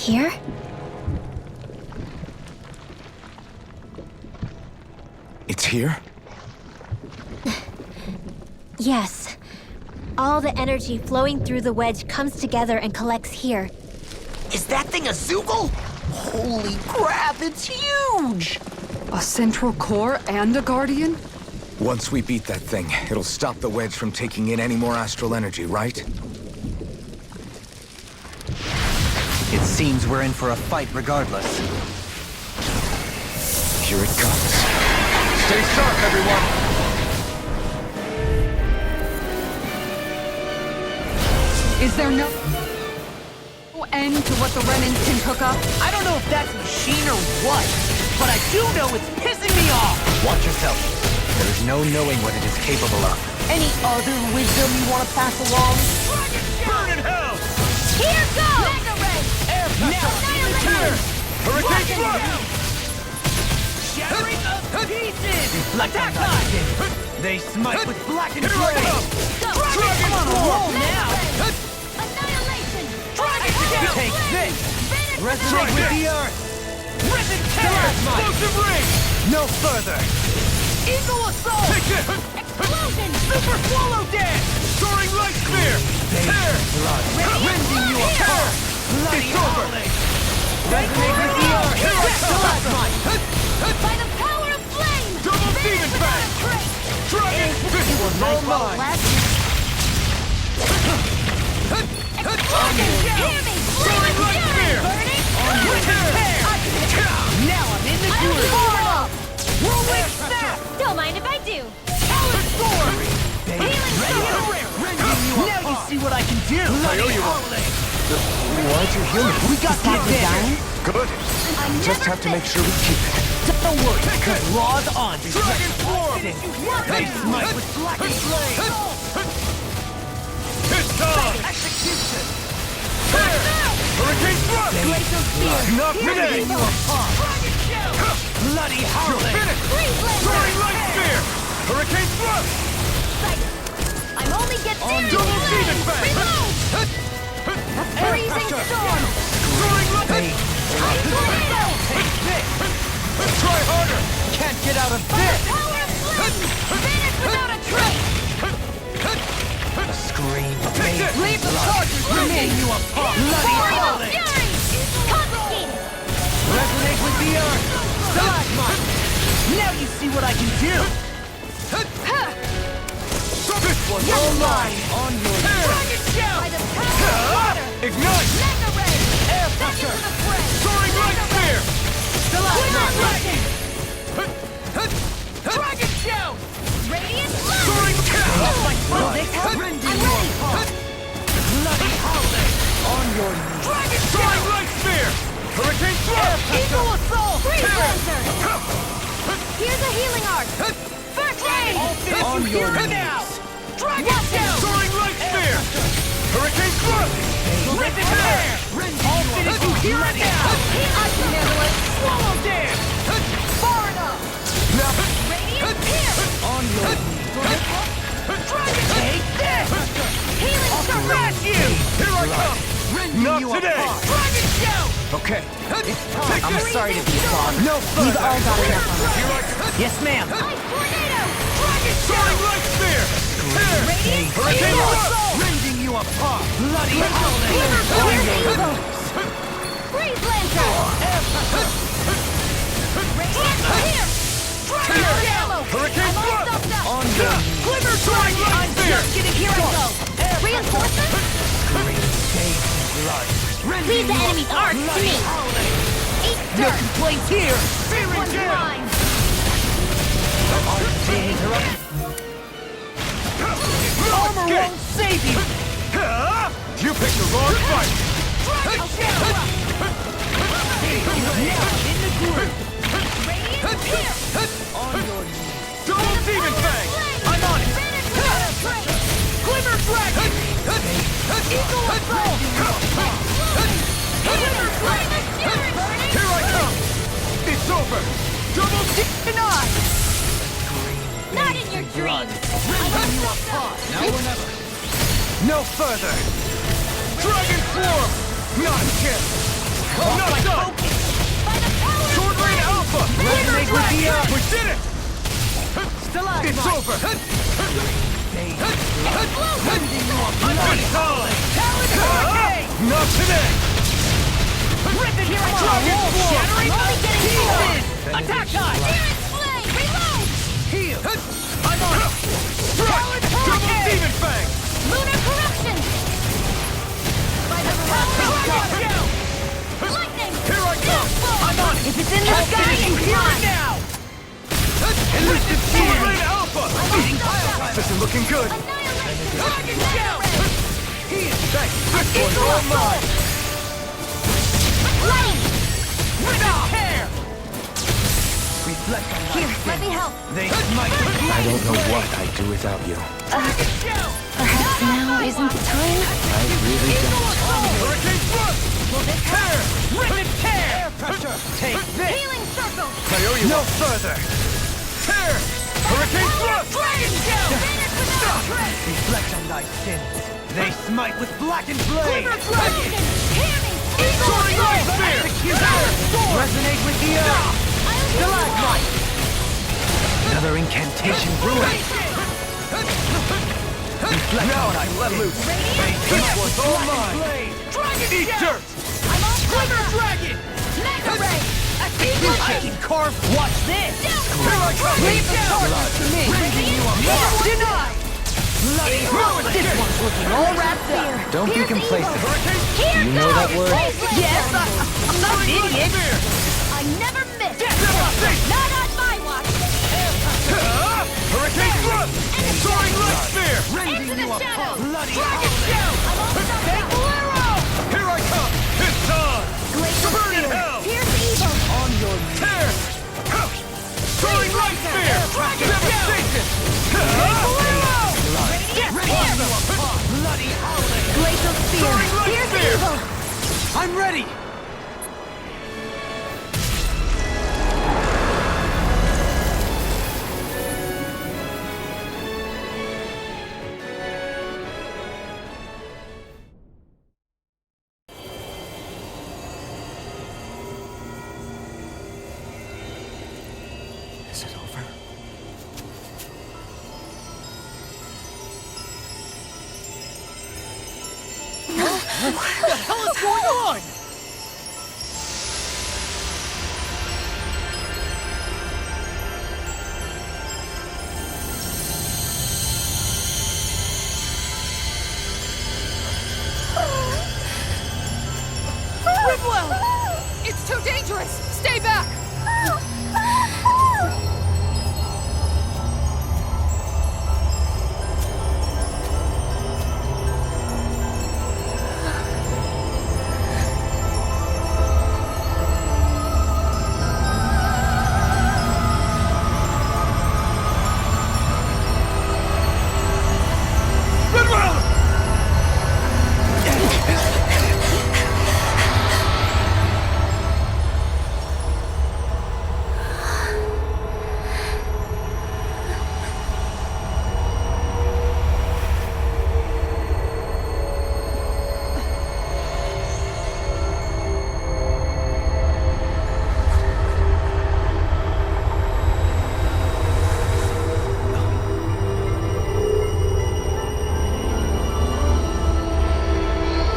Here? It's here? Yes. All the energy flowing through the wedge comes together and collects here. Is that thing a Zoogle? Holy crap, it's huge! A central core and a guardian? Once we beat that thing, it'll stop the wedge from taking in any more astral energy, right? It seems we're in for a fight regardless. Here it comes. Stay sharp, everyone! Is there no end to what the Renans can cook up? I don't know if that's a machine or what, but I do know it's pissing me off! Watch yourself. There is no knowing what it is capable of. Any other wisdom you want to pass along? Burn in hell! Here goes! Mega Ray! Air pressure! Hurricane thrust! Shattering of pieces! Attack time! They smite with blackened Here I flame! come! Dragon on a roll Swarm! now! Annihilation! Dragon Tail! Take this! Resonate with the earth! Risen Tear! Explosive ring! No further! Eagle Assault! Take this! Explosion! Super Swallow Dance! Soaring Light Spear! Tear! Rending you apart! Bloody howling! Resonate with the earth! Here I come! By the power of flame! Double Demon Fang! Dragon! You were no mine! Explosion! Hear me! Soaring Light Spear! Burning! Tear! Now I'm in the groove! Portal! Whirlwind Snap! Don't mind if I do. Talon Sword! Healing Sword! Now you see what I can do! I owe you one. Why'd you heal me? We got the advantage! Good. Just have to make sure we keep it. Don't worry, because Raw's on! Dragon Swarm! They smite with blackened flame! It's time! Execution! Tear! Hurricane Thrust! Glacial Spear! Not today! You apart! Dragon Shell! Bloody howling! Soaring Light Spear! Hurricane Thrust! I'm only getting Double Demon Fang! Reload! Freezing Storm! Soaring Light! Take this! Try harder! Can't get out of By this! the power of flame! Vanish without a trace! A scream of Take this! pain. Leave the charges! Rending you apart! Bloody Pouring of howling! fury! Confiscated! Resonate with the earth! Stalagmite! Now you see what I can do! This one's all mine! On your Dragon Shell! By the power of water! Ignite! Mega Ray! Air Back pressure! into the fray! Soaring Light Spear! Annihilation! Dragon Shell! Radiant Blast! Soaring Will this help? Rending I'm you ready! apart! Bloody howling! On your knees! Dragon Soaring Light Spear! Hurricane Thrust! Eagle Assault! Freeze Lancer! Here's a healing arc! First aid! On your Here knees! now! Dragon Watch Shell! out! Soaring Light Spear! Hurricane Thrust! Risen Tear! I'll finish you here and now! I can handle it! Swallow Dance! Far enough! Radiant Pierce! On your knees! Dragon Take this! Healing I'll Circle! smash you! Here I come! Not you today! apart. Dragon Shell! Okay. I'm sorry to be a clog. No We've further! all got enough of it. Yes, ma'am! Ice Tornado! Dragon Soaring Light Spear! Tear! Radiant Hurricane Eagle! Thrust! Rending you apart! Bloody howling! Here's Eagle! Freeze Lancer! Radiant Pierce! Tear! Ammo! Hurricane I'm all Thrust! stuffed up! On your knees! Glimmer Soaring Light Spear! Here I go! Reinforcements? Leave the enemy's arc to me! Eat No dirt! complaints here! This Fearing one's Jam! mine! Armor won't save you! You picked the wrong fight! I'll show up! Now in the groove! Radiant Pierce! Double Demon Fang! I'm on it! Vanish without a trace! Glimmer Dragon! Eagle Assault! Glimmer Flame of Fury! Burning! Here I come! It's over! Double Deny! Not in your dreams! Rending you apart! Now or never! No further! Dragon Swarm! Not a chance! Not done! Sword Rain Alpha! Resonate with the earth! We did it! It's over! Not today! Rip it here! Shattering! Attack time! Flame! Reload! Heal! I'm on it! Strike! Double Demon Fang! Lunar corruption! By the power of lightning! Here I come! I'm on it! If it's in the sky, you hear it now! Elusive Sword Rain Alpha! This isn't looking good! Dragon Shell! Thanks! This one's all mine! Flame! Hair! Reflect on Here, let me help. They smite with I don't know what I'd do without you. Perhaps now isn't the time? I really don't. Hurricane Thrust! Tear! Rip and tear! air pressure. Take this. Healing circle! I owe you No one. further. Tear! Hurricane Thrust! Dragon Shell! Finish without a trace! Reflect on thy sins. They smite with blackened blade. Dragon! Hear me! Soaring Light Spear! Resonate with the earth. Stalagmite. Another incantation brewing. Reflect Now on thy I let loose. This one's all mine. Dragon Eat dirt! I'm all Glitter covered! Dragon! Mega Ray! A I can carve. Watch this. Here I come! Leave the charges to me! Denied! Bloody hell. This one's looking all wrapped up. Don't be complacent. Here You know that word? Yes, I'm not an idiot! I never miss! Not on my watch! Hurricane Thrust! Soaring Light Spear! Into the shadows! Bloody Dragon Shell! I'm almost Take Bolero! Here I come! It's on! Glacial Burn in Spear! hell! Here's evil! on your Tear! Soaring Light Spear! Devastation! Bolero! bloody howling. Glacial Spear! Soaring Light Here's Spear! evil! I'm ready. Is it over? What the hell is going on? It's too dangerous! Stay back!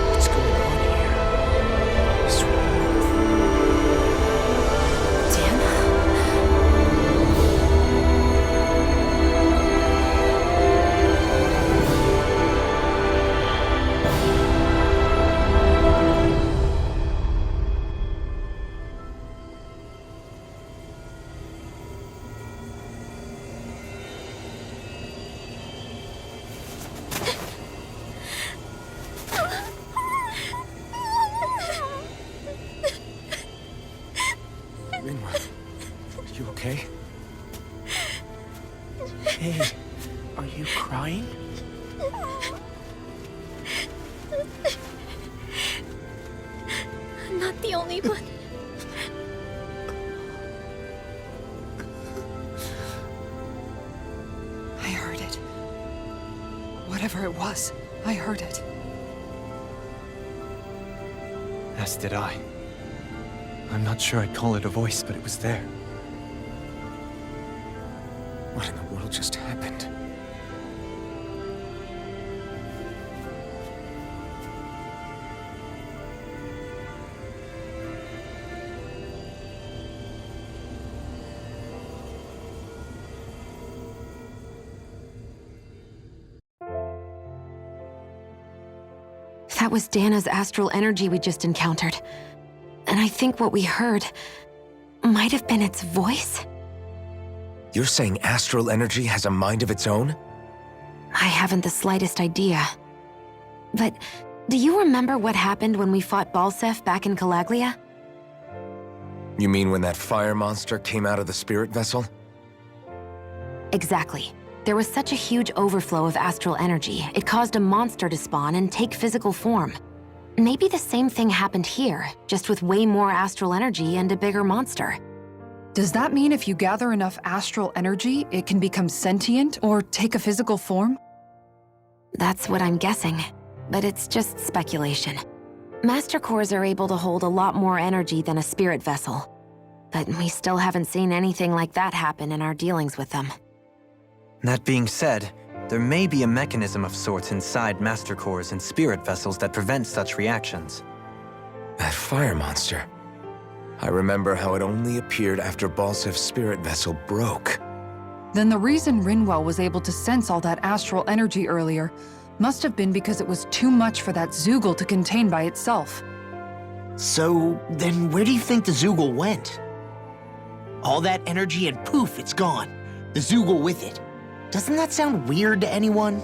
What's going on here? This world. Rinwa, are you okay? Hey, are you crying? I'm not the only one. I heard it. Whatever it was, I heard it. As did I. I'm not sure I'd call it a voice, but it was there. What in the world just happened? That was Dahna's astral energy we just encountered. And I think what we heard might have been its voice? You're saying astral energy has a mind of its own? I haven't the slightest idea. But do you remember what happened when we fought Balseph back in Calaglia? You mean when that fire monster came out of the spirit vessel? Exactly. There was such a huge overflow of astral energy, it caused a monster to spawn and take physical form. Maybe the same thing happened here, just with way more astral energy and a bigger monster. Does that mean if you gather enough astral energy, it can become sentient or take a physical form? That's what I'm guessing, but it's just speculation. Master cores are able to hold a lot more energy than a spirit vessel, but we still haven't seen anything like that happen in our dealings with them. That being said, there may be a mechanism of sorts inside Master Cores and spirit vessels that prevent such reactions. That fire monster. I remember how it only appeared after Balsef's spirit vessel broke. Then the reason Rinwell was able to sense all that astral energy earlier must have been because it was too much for that Zoogle to contain by itself. So, then where do you think the Zoogle went? All that energy and poof, it's gone. The Zoogle with it. Doesn't that sound weird to anyone?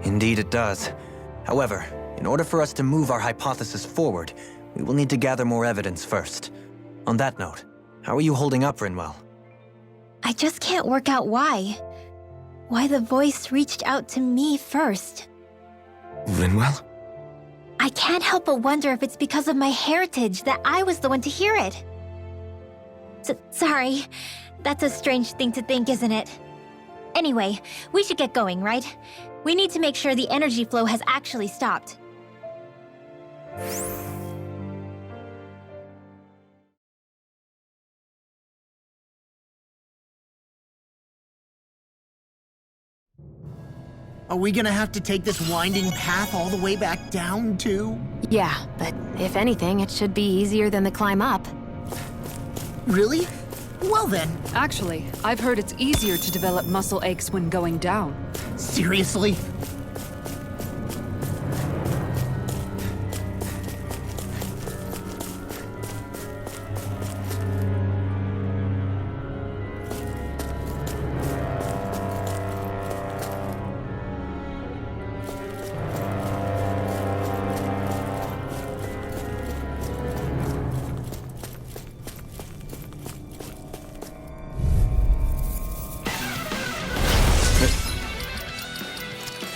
Indeed it does. However, in order for us to move our hypothesis forward, we will need to gather more evidence first. On that note, how are you holding up, Rinwell? I just can't work out why. Why the voice reached out to me first. Rinwell? I can't help but wonder if it's because of my heritage that I was the one to hear it. Sorry. That's a strange thing to think, isn't it? Anyway, we should get going, right? We need to make sure the energy flow has actually stopped. Are we gonna have to take this winding path all the way back down, too? Yeah, but if anything, it should be easier than the climb up. Really? Well then. Actually, I've heard it's easier to develop muscle aches when going down. Seriously?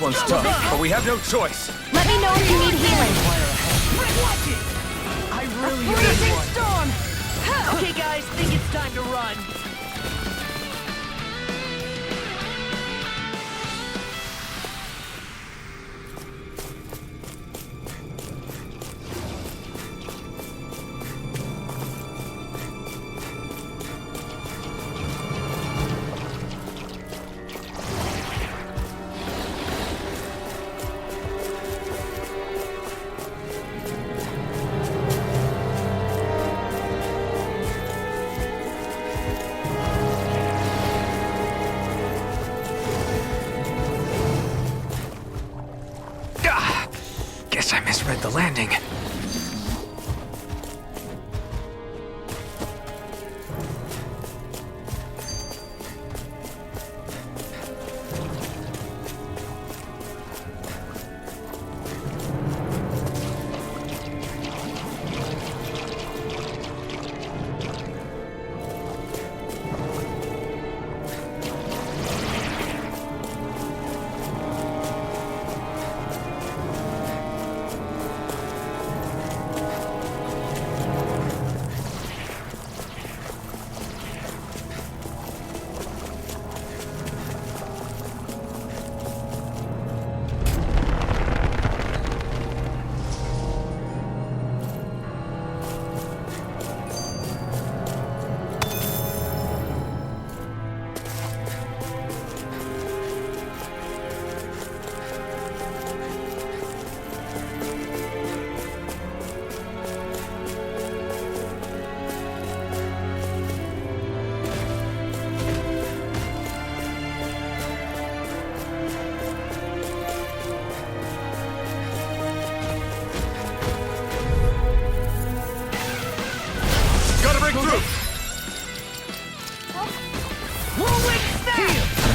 One's tough, but we have no choice. Let me know if you need healing. I really need one. Storm! Okay, guys, think it's time to run. Guess I misread the landing.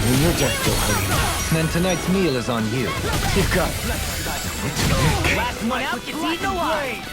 In your death, Eljarania. Then tonight's meal is on you. You've got it. Last one out gets eaten alive!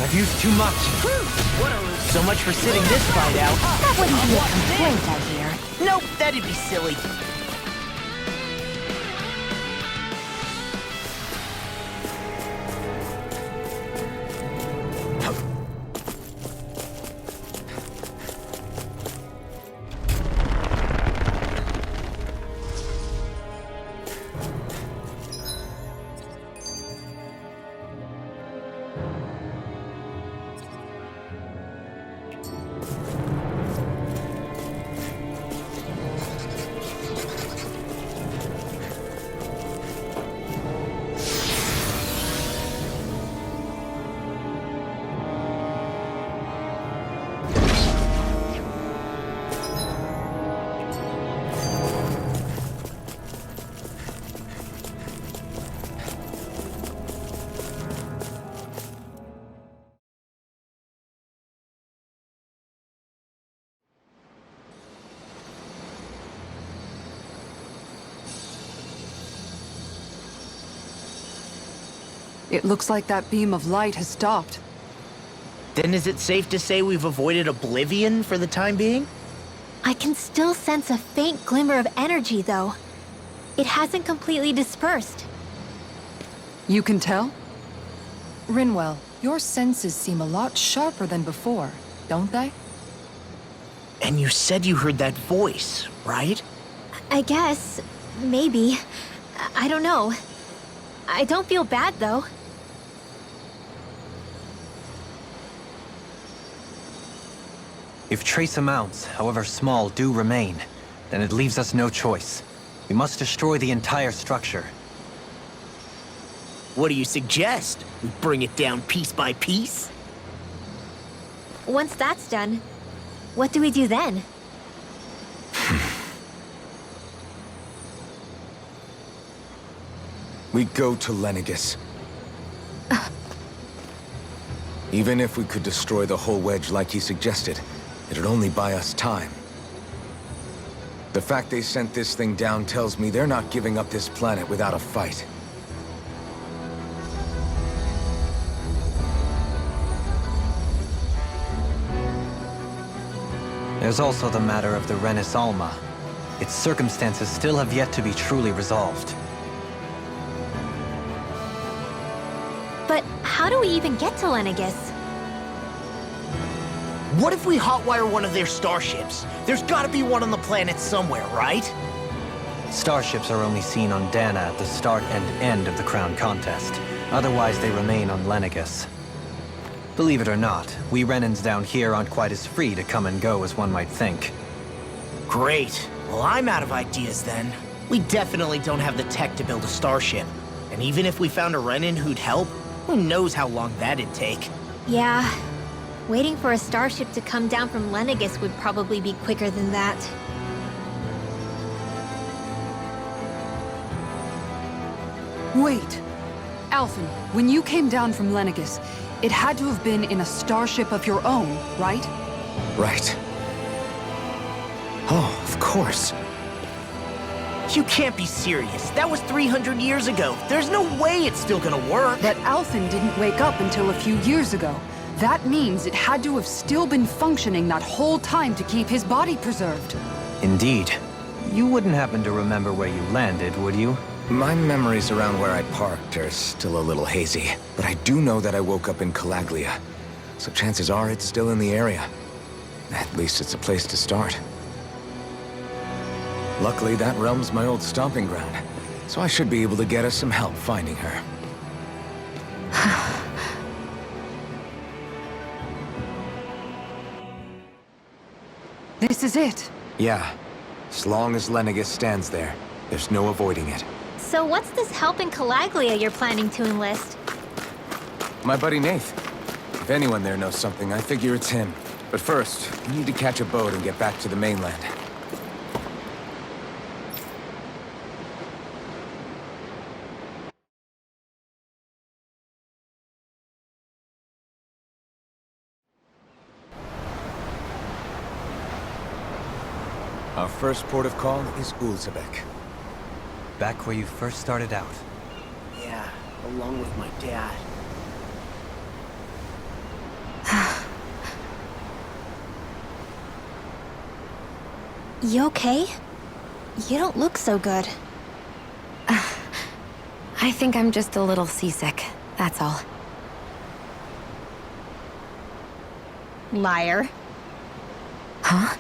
I've used too much. So much for sitting this fight out. That wouldn't be a complaint, I hear. Nope, that'd be silly. It looks like that beam of light has stopped. Then is it safe to say we've avoided oblivion for the time being? I can still sense a faint glimmer of energy, though. It hasn't completely dispersed. You can tell? Rinwell, your senses seem a lot sharper than before, don't they? And you said you heard that voice, right? I guess. Maybe. I don't know. I don't feel bad, though. If trace amounts, however small, do remain, then it leaves us no choice. We must destroy the entire structure. What do you suggest? We bring it down piece by piece? Once that's done, what do we do then? We go to Lenegus. Even if we could destroy the whole wedge like he suggested, it'd only buy us time. The fact they sent this thing down tells me they're not giving up this planet without a fight. There's also the matter of the Renis Alma. Its circumstances still have yet to be truly resolved. But how do we even get to Lenegus? What if we hotwire one of their starships? There's gotta be one on the planet somewhere, right? Starships are only seen on Dahna at the start and end of the Crown Contest. Otherwise, they remain on Lenegus. Believe it or not, we Renans down here aren't quite as free to come and go as one might think. Great. Well, I'm out of ideas then. We definitely don't have the tech to build a starship. And even if we found a Renan who'd help, who knows how long that'd take. Yeah. Waiting for a starship to come down from Lenegis would probably be quicker than that. Wait. Alphen, when you came down from Lenegis, it had to have been in a starship of your own, right? Right. Oh, of course. You can't be serious. That was 300 years ago. There's no way it's still gonna work. But Alphen didn't wake up until a few years ago. That means it had to have still been functioning that whole time to keep his body preserved. Indeed. You wouldn't happen to remember where you landed, would you? My memories around where I parked are still a little hazy, but I do know that I woke up in Calaglia, so chances are it's still in the area. At least it's a place to start. Luckily, that realm's my old stomping ground, so I should be able to get us some help finding her. This is it. Yeah. As long as Lenegis stands there, there's no avoiding it. So what's this help in Calaglia you're planning to enlist? My buddy Nath. If anyone there knows something, I figure it's him. But first, we need to catch a boat and get back to the mainland. Our first port of call is Ulzebek. Back where you first started out. Yeah, along with my dad. You okay? You don't look so good. I think I'm just a little seasick, that's all. Liar. Huh?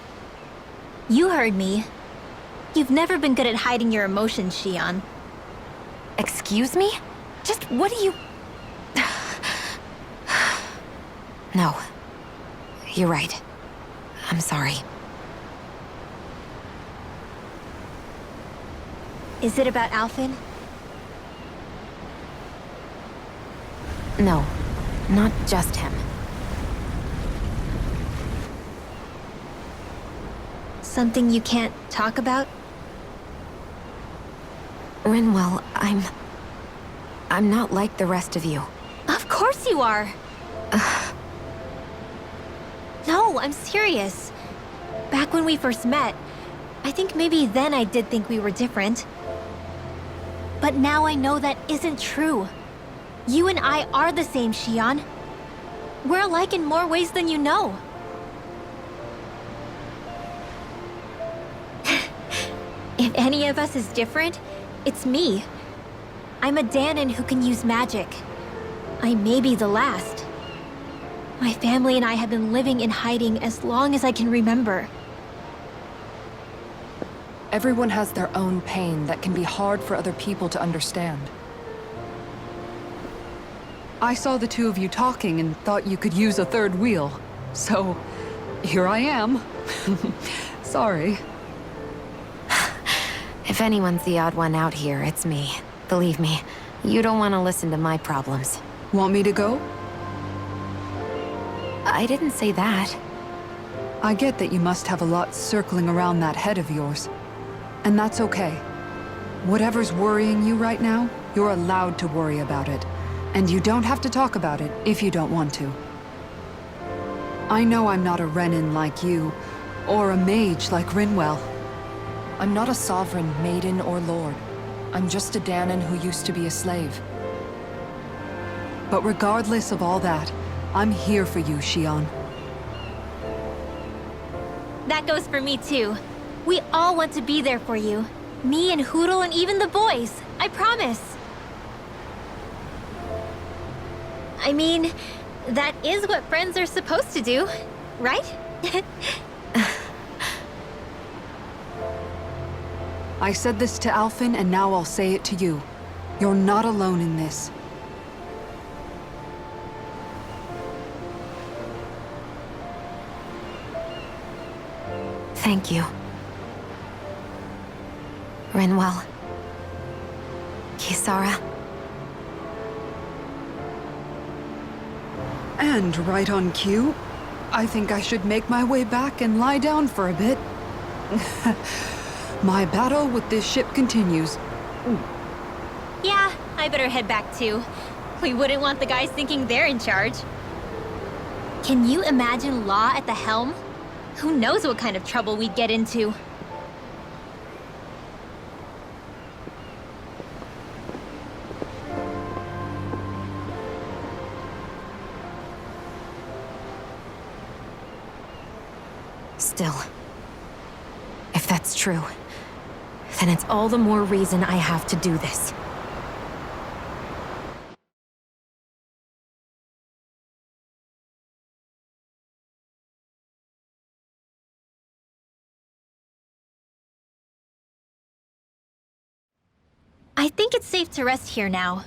You heard me. You've never been good at hiding your emotions, Shionne. Excuse me? Just what do you... No. You're right. I'm sorry. Is it about Alphen? No. Not just him. Something you can't talk about? Rinwell, I'm not like the rest of you. Of course you are! No, I'm serious. Back when we first met, I think maybe then I did think we were different. But now I know that isn't true. You and I are the same, Shionne. We're alike in more ways than you know. If any of us is different, it's me. I'm a Dahnan who can use magic. I may be the last. My family and I have been living in hiding as long as I can remember. Everyone has their own pain that can be hard for other people to understand. I saw the two of you talking and thought you could use a third wheel. So, here I am. Sorry. If anyone's the odd one out here, it's me. Believe me, you don't want to listen to my problems. Want me to go? I didn't say that. I get that you must have a lot circling around that head of yours. And that's okay. Whatever's worrying you right now, you're allowed to worry about it. And you don't have to talk about it if you don't want to. I know I'm not a Renan like you, or a mage like Rinwell. I'm not a sovereign, maiden, or lord. I'm just a Dahnan who used to be a slave. But regardless of all that, I'm here for you, Shionne. That goes for me too. We all want to be there for you. Me and Hootle and even the boys. I promise. I mean, that is what friends are supposed to do, right? I said this to Alphen, and now I'll say it to you. You're not alone in this. Thank you. Rinwell. Kisara. And right on cue, I think I should make my way back and lie down for a bit. My battle with this ship continues. Yeah, I better head back too. We wouldn't want the guys thinking they're in charge. Can you imagine Law at the helm? Who knows what kind of trouble we'd get into? Still, if that's true, then it's all the more reason I have to do this. I think it's safe to rest here now.